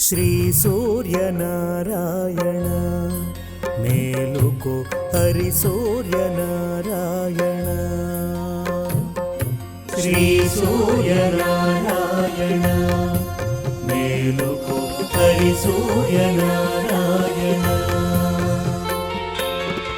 శ్రీ సూర్యనారాయణ మేలుకో హరి సూర్యనారాయణ. శ్రీ సూర్యనారాయణ మేలుకో హరి సూర్యనారాయణ.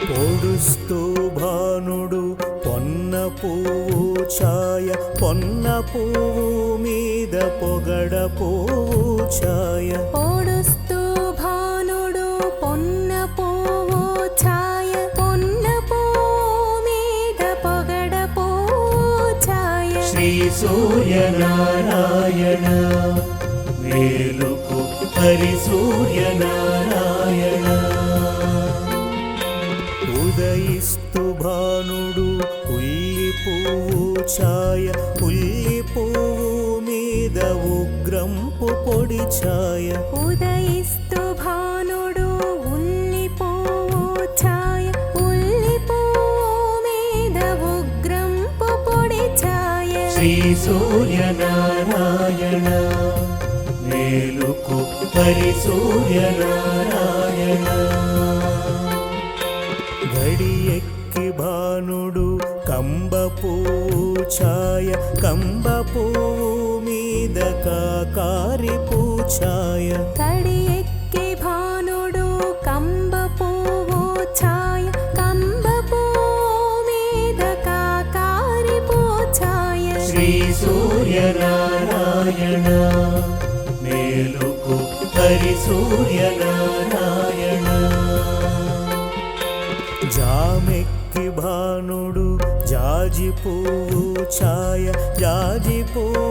పొడుస్తూ భానుడు పొన్న పువ్వు ఛాయ, పొన్న పువ్వు మీద పొగడ పువ్వు ఛాయ. పొడుస్తూ భానుడు పొన్న పువ్వు ఛాయ, పొన్న పువ్వు మీద పొగడ పువ్వు ఛాయ. శ్రీ సూర్యనారాయణ మేలుకో హరి సూర్యనారాయణ. ఉదయిస్తు భానుడు పుల్లి పువ్వు ఛాయ, పుల్లి పువ్వు మీద ఉగ్రంపు పొడి ఛాయ. ఉదయిస్తు భానుడు ఉల్లి పువ్వు ఛాయ, ఉల్లి పువ్వు మీద ఉగ్రంపు పొడి ఛాయ. శ్రీ సూర్యనారాయణ మేలుకో హరి సూర్యనారాయణ. గడి ఎక్కి భానుడు కంబ పువ్వు ఛాయ, కంబ పువ్వు మీద కాకారి పూఛాయ. కడి ఎక్కి భానుడు కంబ పువ్వు ఛాయ, కంబ పువ్వు మీద కాకారి పూఛాయ. శ్రీ సూర్యనారాయణ మేలుకో హరి సూర్యనారాయణ. జామెక్కి భానుడు జాజి పువ్వు ఛాయ, జాజి పువ్వు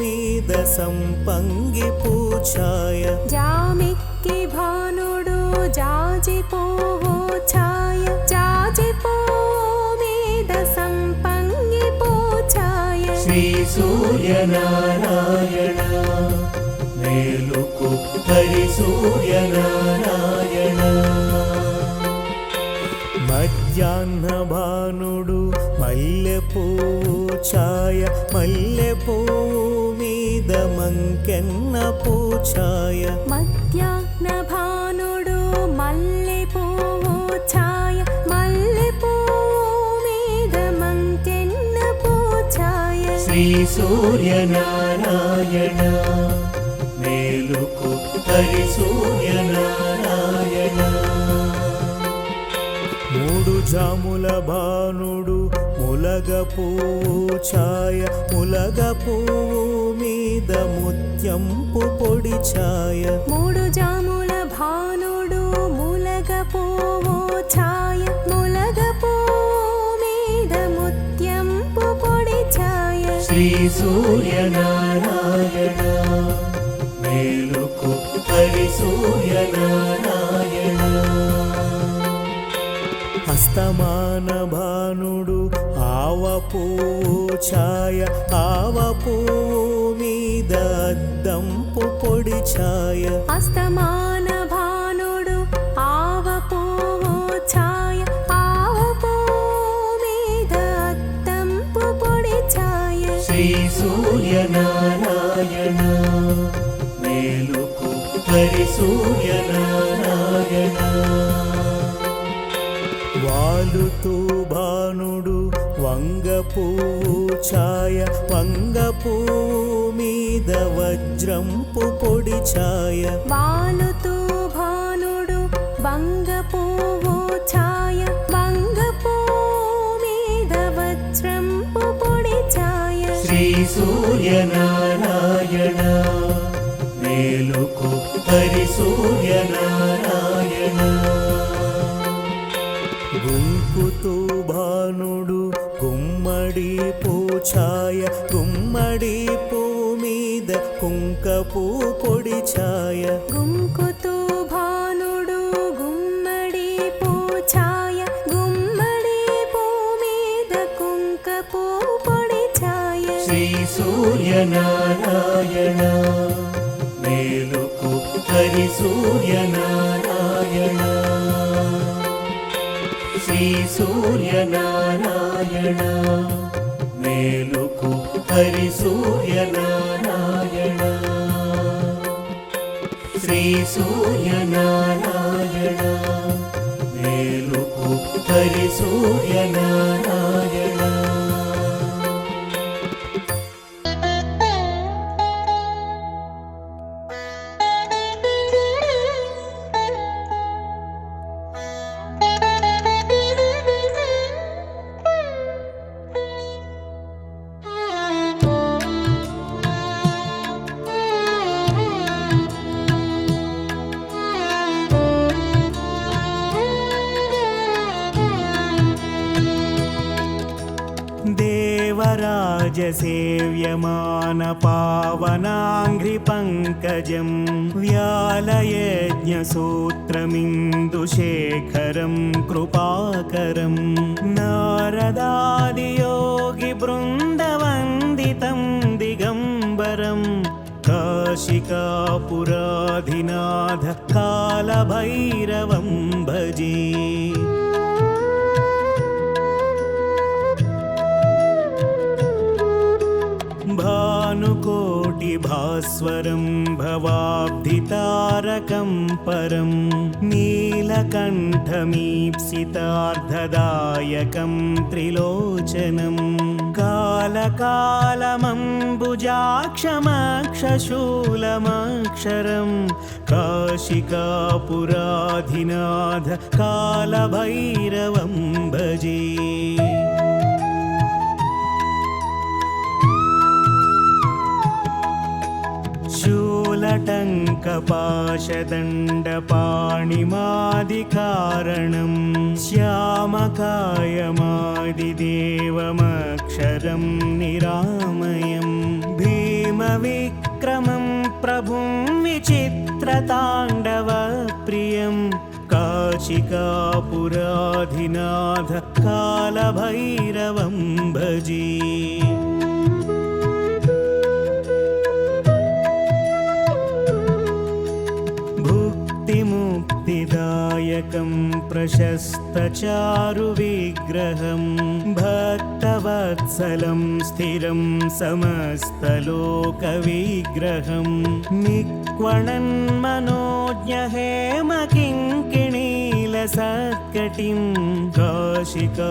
మీద సంపంగి పూఛాయ. జామెక్కి భానుడు జాజి పువ్వు ఛాయ, జాజి పువ్వు మీద సంపంగి పూఛాయ. శ్రీ సూర్యనారాయణ మేలుకో హరి సూర్యనారాయణ. మధ్యాహ్న భానుడు మల్లె పువ్వు ఛాయ, మల్లె పువ్వు మీద మంకెన్న పూఛాయ. మధ్యాహ్న భానుడు మల్లె పువ్వు ఛాయ, మల్లె పువ్వు మీద మంకెన్న పూఛాయ. శ్రీ సూర్యనారాయణ మేలుకో హరి సూర్యనారాయణ. మూడు జాముల భానుడు ములగ పువ్వు ఛాయ, ములగ పువ్వు మీద ముత్యంపు పొడి ఛాయ. మూడు జాముల భానుడు ములగ పువ్వు ఛాయ, ములగ పువ్వు మీద ముత్యంపు పొడి ఛాయ. శ్రీ సూర్యనారాయణ మేలుకో హరి సూర్యనారాయణ. అస్తమాన భానుడు ఆవ పువ్వు ఛాయ, ఆవ పువ్వు మీద అద్దంపు పొడి ఛాయ. అస్తమాన భానుడు ఆవ పువ్వు ఛాయ, ఆవ పువ్వు మీద అద్దంపు పొడి ఛాయ. శ్రీ సూర్యనారాయణ మేలుకో హరి సూర్యనారాయణ. వాలుతూ భానుడు వంగ పువ్వు ఛాయ, వంగ పువ్వు మీద వజ్రంపు పొడి ఛాయ. వాలుతూ భానుడు వంగ పువ్వు ఛాయ, వంగ పువ్వు మీద వజ్రంపు పొడి ఛాయ. శ్రీ సూర్యనారాయణ మేలుకో హరి సూర్యనారాయణ. గుంకుతూ భానుడు గుమ్మడి పూఛాయ, గుమ్మడి పూ మీద కుంకపు పొడి ఛాయ. గుంకుతూ భానుడు గుమ్మడి పూఛాయ, గుమ్మడి పూ మీద కుంకపు పొడి ఛాయ. శ్రీ సూర్యనారాయణ మేలుకో హరి సూర్యనారాయణ. శ్రీ సూర్యనారాయణ మేలుకో హరి సూర్యనారాయణ. సూర్యనారాయణ మేలుకో హరి సూర్యనారాయణ. देवराजसेव्यमान पावनाङ्घ्रिपङ्कजं व्यालयज्ञसूत्रमिन्दुशेखरं कृपाकरं नारदादियोगिवृन्दवन्दितं दिगम्बरं काशिकापुराधिनाथ कालभैरवं भजे. भानुकोटिभास्वरं भवाब्धितारकं परं नीलकण्ठमीप्सितार्धदायकं त्रिलोचनं कालकालमम्बुजाक्षमक्षशूलमक्षरं काशिकापुराधिनाथ कालभैरवं भजे. शूलटङ्कपाशदण्डपाणिमादिकारणं श्यामकायमादिदेवमक्षरं निरामयं भीमविक्रमं प्रभुं विचित्रताण्डवप्रियं काशिकापुराधिनाथ कालभैरवं भजे. मुक्तिदायकं प्रशस्तचारुविग्रहं भक्तवत्सलं स्थिरं समस्तलोकविग्रहं निक्वणन्मनोज्ञहेमकिङ्किणीलसत्कटिं काशिकापुराधिनाथ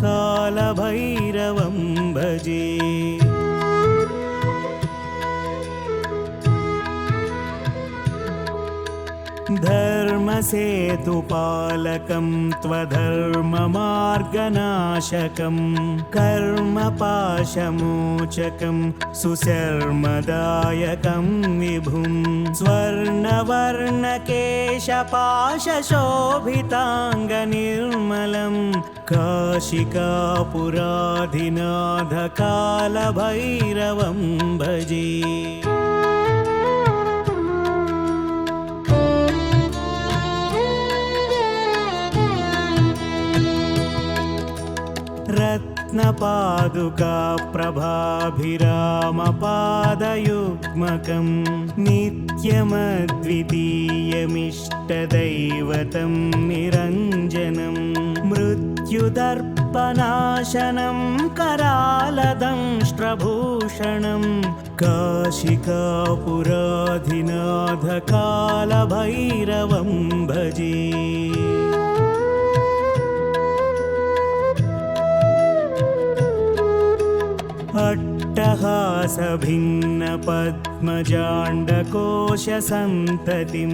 कालभैरवं भजे. धर्मसेतुपालकं त्वधर्ममार्गनाशकं कर्मपाशमोचकं सुशर्मदायकं विभुं स्वर्णवर्णकेशपाशशोभिताङ्गनिर्मलं काशिकापुराधिनाथ कालभैरवं भजे. रत्नपादुका प्रभाभिरामपादयुग्मकं नित्यमद्वितीयमिष्टदैवतं निरञ्जनं मृत्युदर्पनाशनं करालदंष्ट्रभूषणं काशिकापुराधिनाथ कालभैरवं भजे. अट्टहासभिन्नपद्मजाण्डकोशसन्ततिं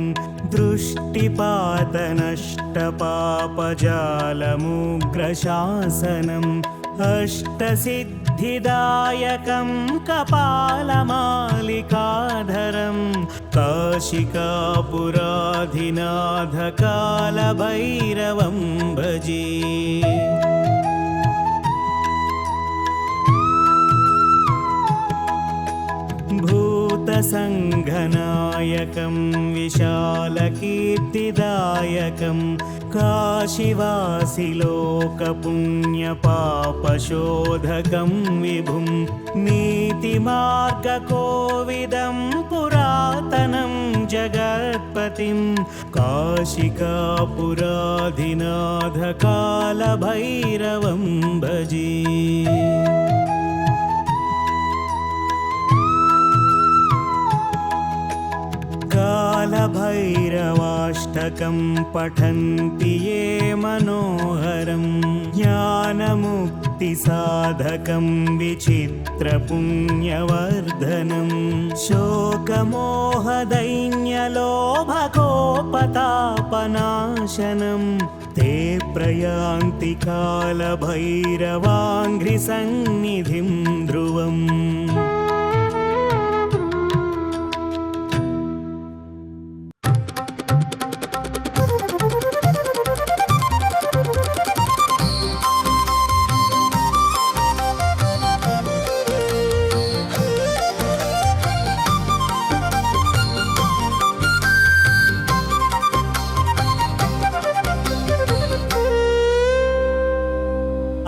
दृष्टिपातनष्टपापजालमुग्रशासनम् अष्टसिद्धिदायकं कपालमालिकाधरं काशिकापुराधिनाथ कालभैरवं भजे. भूतसङ्घनायकं विशालकीर्तिदायकं काशीवासिलोकपुण्यपापशोधकं विभुं नीतिमार्गकोविदं पुरातनं जगत्पतिं काशिकापुराधिनाथ कालभैरवं भजे. अष्टकं पठन्ति ये मनोहरं ज्ञानमुक्तिसाधकं विचित्रपुण्यवर्धनं शोकमोहदैन्यलोभकोपतापनाशनं ते प्रयान्ति कालभैरवाङ्घ्रिसन्निधिं ध्रुवम्।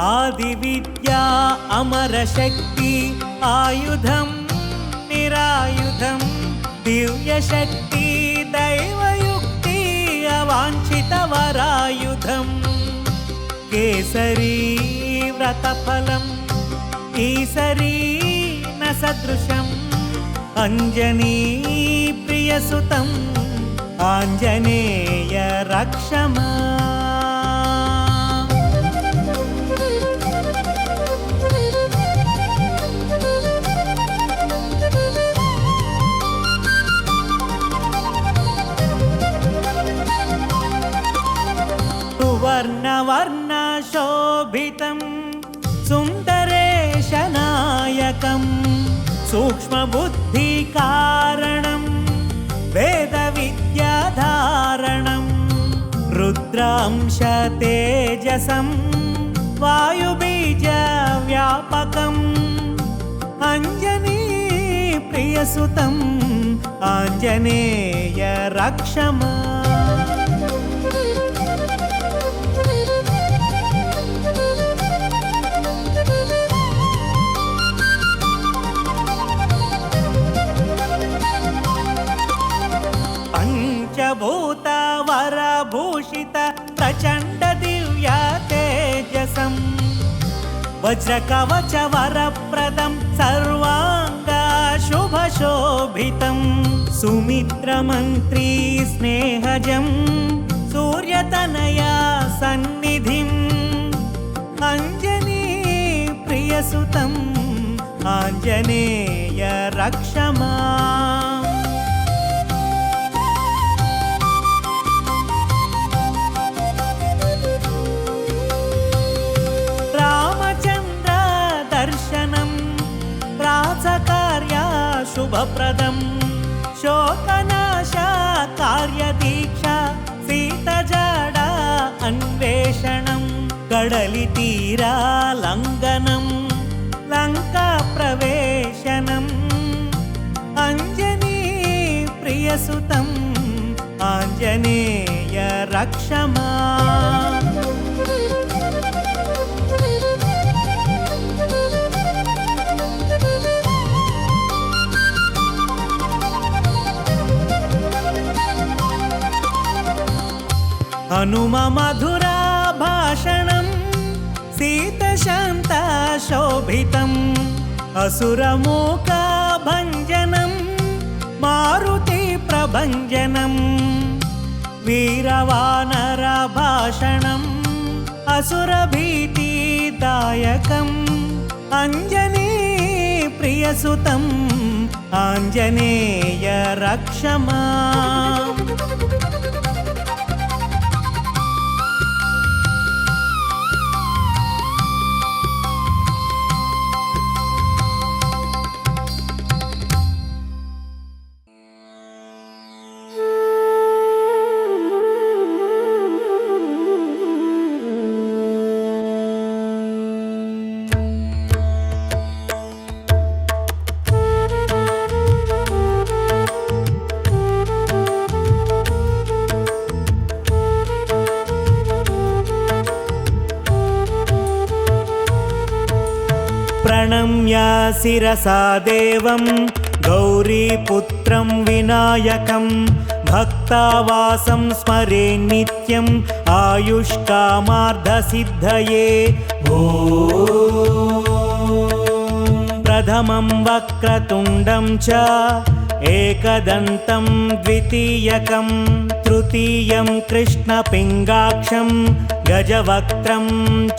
आदिविद्या अमरशक्ति आयुधं निरायुधं दिव्यशक्ति दैवयुक्ति अवाञ्छितवरायुधं केसरी व्रतफलम् ईसरी न सदृशम् अञ्जनी प्रियसुतम् आञ्जनेय रक्षमा। वर्णवर्णशोभितं सुन्दरेशनायकं सूक्ष्मबुद्धिकारणं वेदविद्याधारणं रुद्रांशतेजसं वायुबीजव्यापकम् अञ्जनी प्रियसुतम् आञ्जनेय रक्षमा। पंचभूतवरभूषित प्रचण्ड दिव्य तेजसं वज्रकवचवरप्रदं सर्वाङ्ग शुभशोभितं सुमित्रमन्त्री स्नेहजं सूर्यतनया सन्निधिम् अञ्जनी प्रियसुतम् आञ्जनेय रक्षमा। कार्या शुभप्रदं शोकनाशा कार्यदीक्षा सीतजडा अन्वेषणं कडलितीरा लङ्घनं लङ्काप्रवेशनम् अञ्जनी प्रियसुतम् आञ्जनेय रक्षमा। हनुम मधुरा भाषणं सीतशान्ता शोभितम् असुरमूका भञ्जनं मारुति प्रभञ्जनं वीरवानर भाषणम् असुरभीतिदायकम् अञ्जनी प्रियसुतम् आञ्जनेय रक्षमा। प्रणम्य शिरसा देवं गौरीपुत्रं विनायकं भक्तावासं स्मरे नित्यं आयुष्कामार्थसिद्धये। प्रथमं वक्रतुण्डं च एकदन्तं द्वितीयकं तृतीयं कृष्णपिङ्गाक्षं गजवक्त्रं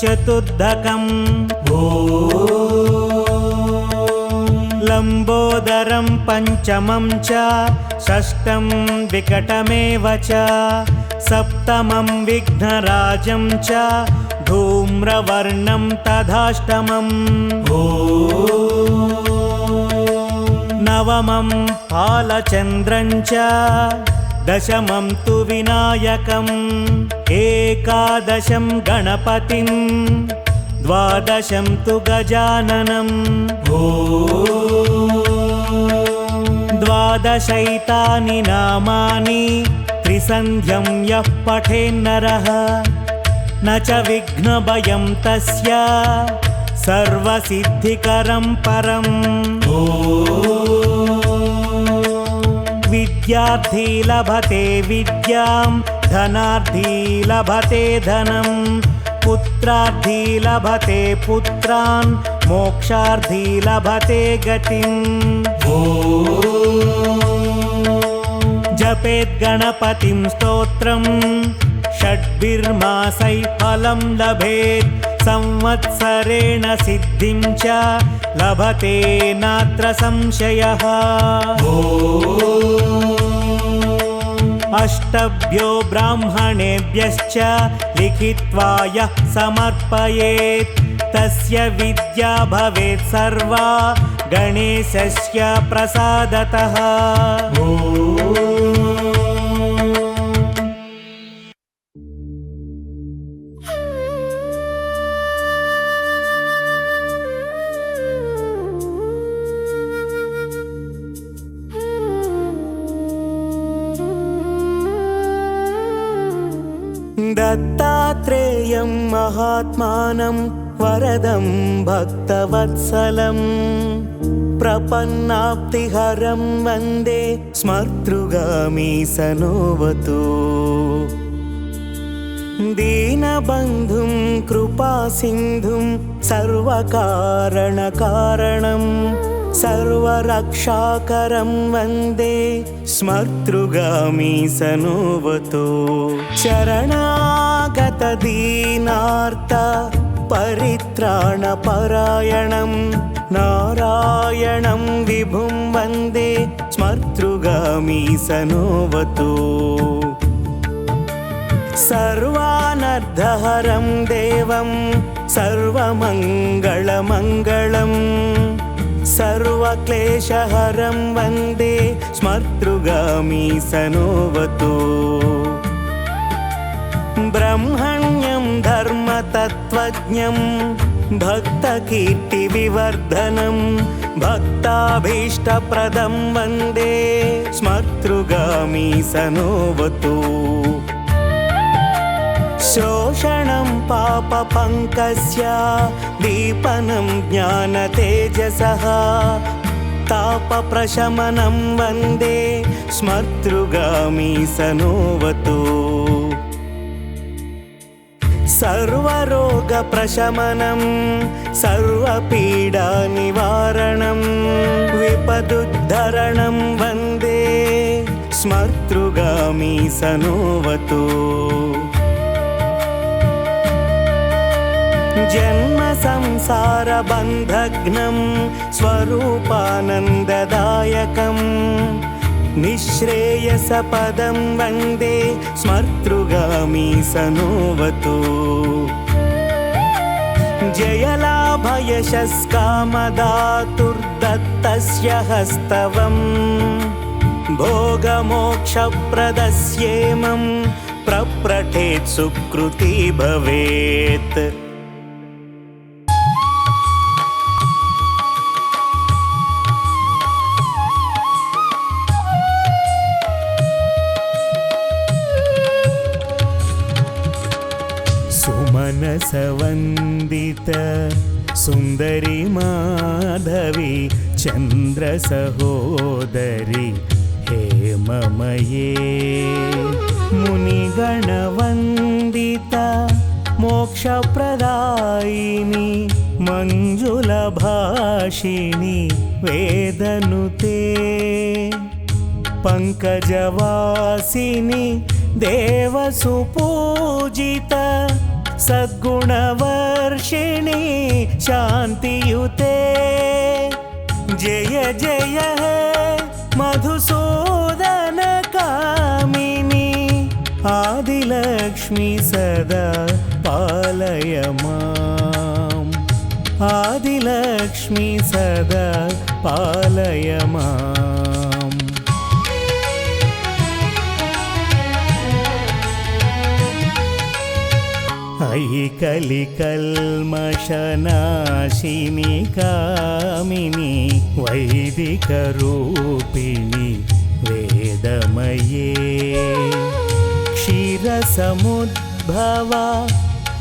चतुर्धकम् लम्बोदरं पञ्चमं च षष्ठं विकटमेव च सप्तमं विघ्नराजं च धूम्रवर्णं तथाष्टमम् नवमं पालचन्द्रं च दशमं तु विनायकम् एकादशं गणपतिं द्वादशं तु गजाननम् द्वादशैतानि नामानि त्रिसन्ध्यं यः पठेन्नरः न च विघ्नभयं तस्य सर्वसिद्धिकरं परम् विद्यार्थी लभते विद्यां धनार्थी लभते धनं पुत्रार्थी लभते पुत्रान् मोक्षार्थी लभते गतिम् जपेत् गणपतिं स्तोत्रं षड्भिर्मासैः फलं लभेत् संवत्सरेण सिद्धिं च लभते नात्र संशयः अष्टभ्यो ब्राह्मणेभ्यश्च लिखित्वा यः समर्पयेत् तस्य विद्या भवेत् सर्वा गणेशस्य प्रसादतः दत्तात्रेयं महात्मानं वरदं भक्तवत्सलं प्रपन्नाप्तिहरं वन्दे स्मर्तृगामी सनोवतु दीनबन्धुं कृपासिन्धुं सर्वकारणकारणं सर्वरक्षाकरं वन्दे स्मर्तृगामी सनोवतु शरणागतदीनार्त परित्राणपरायणं नारायणं विभुं वन्दे स्मर्तृगामी सनोवतु सर्वानर्धहरं देवं सर्वमङ्गलमङ्गलं सर्वक्लेशहरं वन्दे स्मर्तृगामी सनोवतु ब्रह्मण्यं धर्मतत्त्वज्ञं भक्तकीर्तिविवर्धनं भक्ताभीष्टप्रदं वन्दे स्मर्तृगामी सनोवतु शोषणं पापपङ्कस्य दीपनं ज्ञानतेजसः तापप्रशमनं वन्दे स्मर्तृगामी सनोवतु सर्वरोगप्रशमनं सर्वपीडानिवारणं विपदुद्धरणं वन्दे स्मर्तृगामी सनोवतु जन्म संसारबन्धघ्नं स्वरूपानन्ददायकं निःश्रेयसपदं वन्दे स्मर्तृगामी सनोवतु जयलाभयशस्कामदातुर्दत्तस्य हस्तवं भोगमोक्षप्रदस्येमं प्रप्रठेत् सुकृती भवेत् सुमनसवन्दित सुन्दरी माधवी चन्द्रसहोदरी हेममये मुनिगणवन्दिता मोक्षप्रदायिनी मञ्जुलभाषिणी वेदनुते पङ्कजवासिनी देवसुपूजित सद्गुणवर्षिणि शान्तियुते जय जय हे मधुसूदन कामिनी आदिलक्ष्मी सदा पालय माम् आदिलक्ष्मी सदा पालय माम् अयि कलिकल्मषनाशिनि कामिनि वैदिकरूपिणि वेदमये क्षीरसमुद्भवा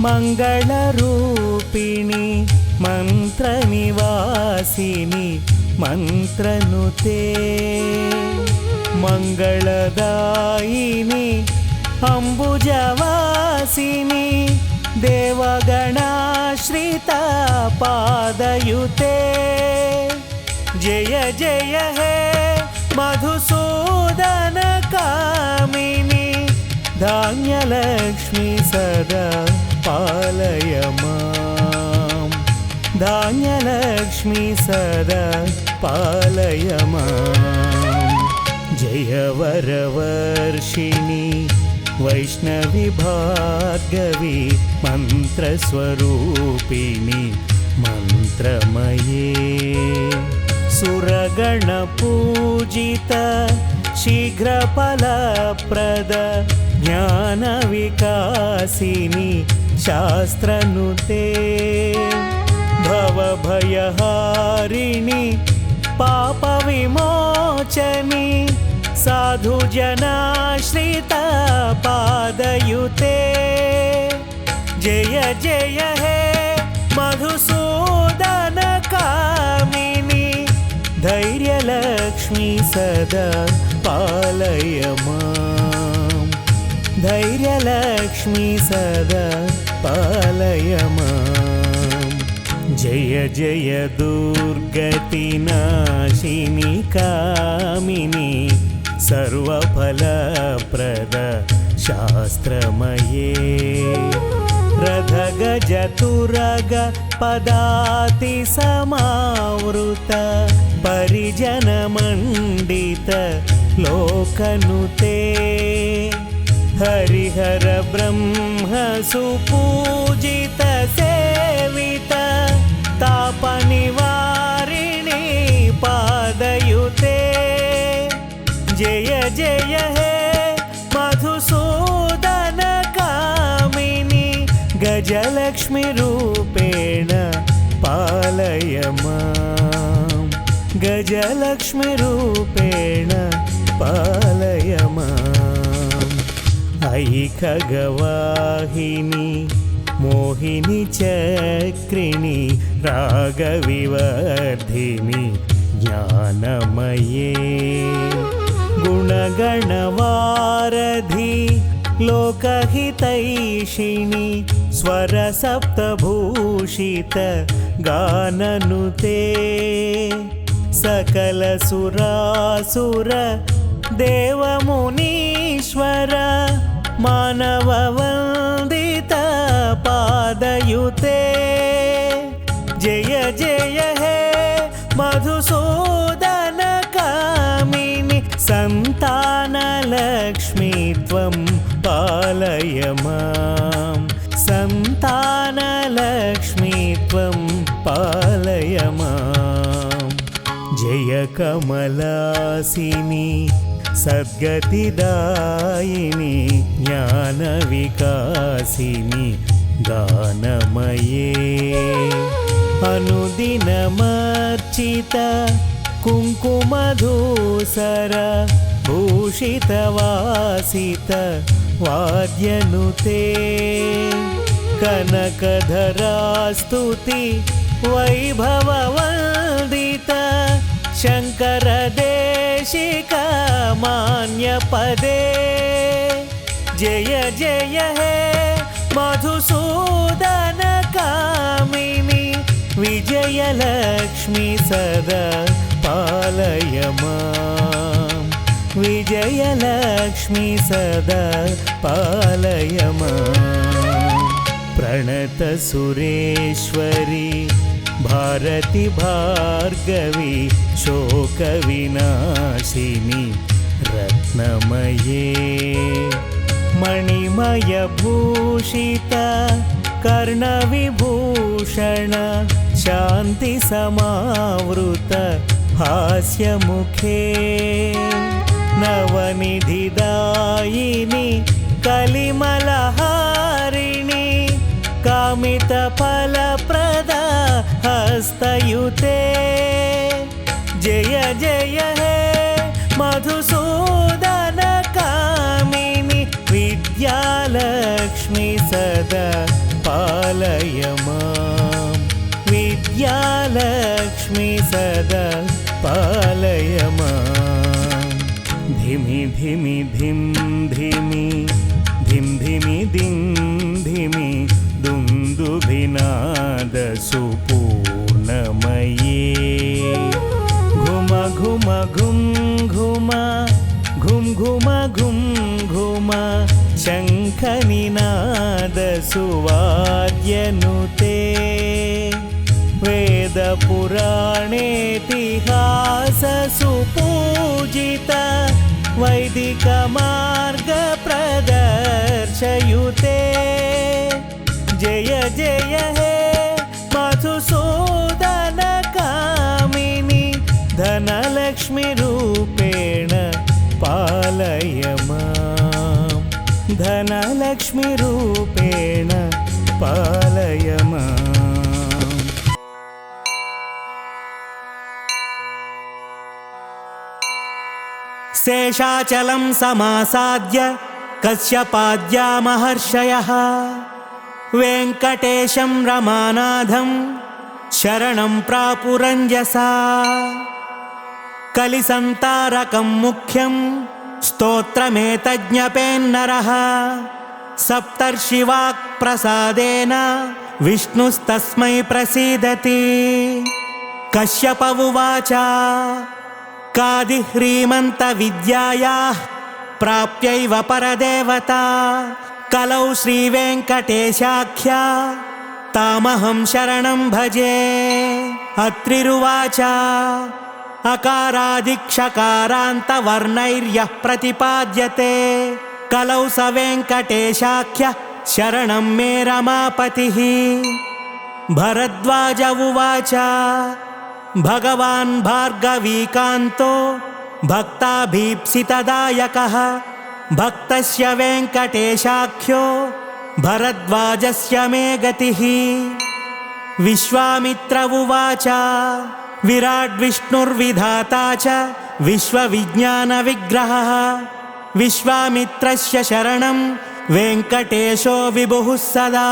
मङ्गलरूपिणि मन्त्रनिवासिनि मन्त्रनुते मङ्गलदायिनि अम्बुजवासिनि देवगणाश्रिता पादयुते जय जय हे मधुसूदन कामिनी धान्यलक्ष्मी सदा पालय माम् धान्यलक्ष्मी सदा पालय माम् जय वरवर्षिणि वैष्णवी भार्गवी मन्त्रस्वरूपिणि मन्त्रमये सुरगणपूजित शीघ्रफलप्रद ज्ञानविकासिनि शास्त्रनुते भवभयहारिणि पापविमोचनि साधुजनाश्रिता पादयुते जय जय हे मधुसूदन कामिनी धैर्यलक्ष्मी सदा पालय माम् धैर्यलक्ष्मी सदा पालय माम् जय जय दुर्गतिनाशिनि कामिनी सर्वफलप्रद शास्त्रमये रथगजतुरग पदाति समावृत परिजनमण्डित लोकनुते हरिहर ब्रह्म सुपूजित सेवित तापनिवारिणि पादयुते जय जय हे मधुसूदन कामिनी गजलक्ष्मी रूपेण पालय माम् गजलक्ष्मी रूपेण पालय माम् अयि खगवाहिनी मोहिनी चक्रिणी रागविवर्धिनी ज्ञानमये गुणगणवारधि लोकहितैषिणि स्वरसप्तभूषित गाननुते सकलसुरासुर देवमुनीश्वर मानववन्दित पादयुते जय जय हे मधुसूदन कामिनि सन्तानलक्ष्मी त्वं पालय माम् सन्तानलक्ष्मी त्वं पालय माम् जय कमलासिनी सद्गतिदायिनी ज्ञानविकासिनी गानमये अनुदिनमर्चित कुङ्कुमधूसर भूषितवासित वाद्यनुते कनकधरास्तुति वैभववन्दित शङ्करदेशिक मान्यपदे जय जय हे मधुसूदन कामिनी विजयलक्ष्मी सदा पालय माम् विजय विजयलक्ष्मी सदा पालय माम् प्रणतसुरेश्वरी भारती भार्गवी शोकविनाशिनी रत्नमये मणिमयभूषिता कर्णविभूषण शान्तिसमावृत हास्यमुखे नवनिधिदायिनी कलिमलहारिणी कामितफलप्रदा हस्तयुते जय जय हे मधुसूदन कामिनी विद्यालक्ष्मी सदा पालय माम् विद्यालक्ष्मी सदा पालय माम् धिमि धिमि धिं धिमि धिं धिमि दिं धिमि दुन्दुभिनाद सुपूर्णमये घुम घुम घुं घुम घुं घुम घुं घुम शङ्खनिनाद सुवाद्यनुते वेदपुराणेतिहास सुपूजित वैदिकमार्गप्रदर्शयुते जय जय हे मधुसूदन कामिनी धनलक्ष्मीरूपेण पालय माम् धनलक्ष्मीरूपेण पालय माम् शेषाचलं समासाद्य कश्यपाद्या महर्षयः वेङ्कटेशं रमानाथं शरणं प्रापुरञ्जसा कलिसन्तारकं मुख्यं स्तोत्रमेतज्ञपेन्नरः सप्तर्षिवाक्प्रसादेन विष्णुस्तस्मै प्रसीदति कश्यप उवाच कादिह्रीमन्तविद्यायाः प्राप्यैव परदेवता कलौ श्रीवेङ्कटेशाख्या तामहं शरणं भजे अत्रिरुवाच अकारादिक्षकारान्तवर्णैर्यः प्रतिपाद्यते कलौ स वेङ्कटेशाख्यः शरणं मे रमापतिः भरद्वाज उवाच भगवान् भार्गवीकान्तो भक्ताभीप्सितदायकः भक्तस्य वेङ्कटेशाख्यो भरद्वाजस्य मे गतिः विश्वामित्र उवाच विराड्विष्णुर्विधाता च विश्वविज्ञानविग्रहः विश्वामित्रस्य शरणं वेङ्कटेशो विभुः सदा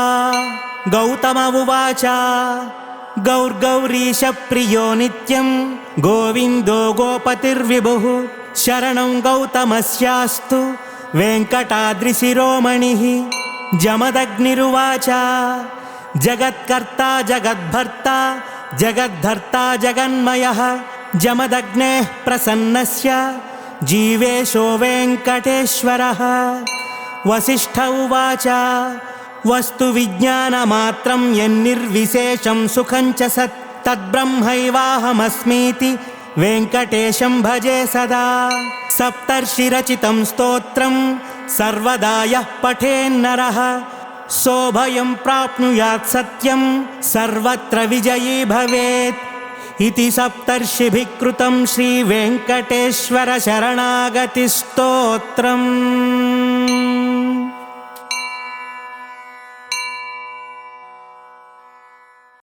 गौतम उवाच गौर्गौरीशप्रियो नित्यं गोविन्दो गोपतिर्विभुः शरणं गौतमस्यास्तु वेङ्कटाद्रिशिरोमणिः जमदग्निरुवाच जगत्कर्ता जगद्भर्ता जगद्धर्ता जगन्मयः जमदग्नेः प्रसन्नस्य जीवेशो वेङ्कटेश्वरः वसिष्ठ उवाच वस्तुविज्ञानमात्रं यन्निर्विशेषं सुखं च सत् तद्ब्रह्मैवाहमस्मीति वेङ्कटेशं भजे सदा सप्तर्षिरचितं स्तोत्रं सर्वदा यः पठेन्नरः सोऽभयं प्राप्नुयात् सत्यं सर्वत्र विजयी भवेत् इति सप्तर्षिभिः कृतं श्रीवेङ्कटेश्वर शरणागतिस्तोत्रम्।